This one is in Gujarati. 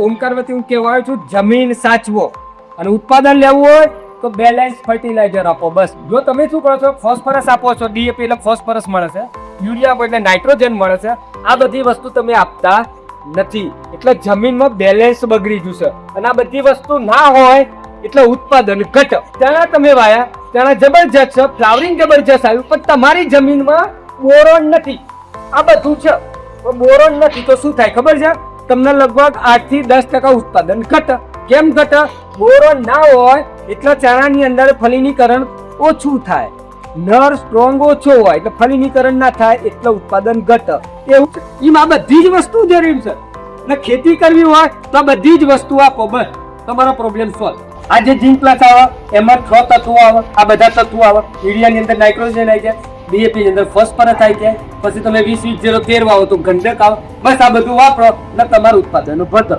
ઓમકારવતી હું કહેવાય છું, જમીન સાચવો અને ઉત્પાદન લેવું હોય તો બેલેન્સ ફર્ટિલાઇઝર આપો. બસ જો તમે શું કરો છો, ફોસ્ફરસ આપો છો, ડીએપી એટલે ફોસ્ફરસ મળે છે, યુરિયા આપો એટલે નાઇટ્રોજન મળે છે, આ બધી વસ્તુ તમે આપતા નથી એટલે જમીનમાં બેલેન્સ બગડી જશે. અને આ બધી વસ્તુ ના હોય એટલે ઉત્પાદન ઘટ. ચણા તમે વાયા, ચણા જબરજસ્ત છે, ફ્લાવરિંગ જબરજસ્ત આવ્યું, પણ તમારી જમીનમાં બોરોન નથી. આ બધું છે પણ બોરોન નથી તો શું થાય ખબર છે તમને? લગભગ 8 થી 10% ઉત્પાદન ઘટ. કેમ ઘટ? બોરોન ના હોય એટલે ચણાની અંદર ફલિનીકરણ ઓછું થાય, નર સ્ટ્રોંગ ઓછો હોય એટલે ફલિનીકરણ ના થાય એટલે ઉત્પાદન ઘટ. એવું એમાં બધી જ વસ્તુ જરૂરી છે ને. ખેતી કરવી હોય તો બધી જ વસ્તુ આપો, બસ તમારો પ્રોબ્લેમ સોલ્વ. આ જે ઝીંક પ્લસ આવે એમાં 6 તત્વો આવે, આ બધા તત્વો આવે. યુરિયાની અંદર નાઇટ્રોજન આવી જાય, ડીએપી ની અંદર ફોસ્ફરસ આવી જાય, પછી તમે 20-20-0-13 વાવો તો ગંધક આવે. બસ આ બધું વાપરો એટલે તમારું ઉત્પાદન વધે.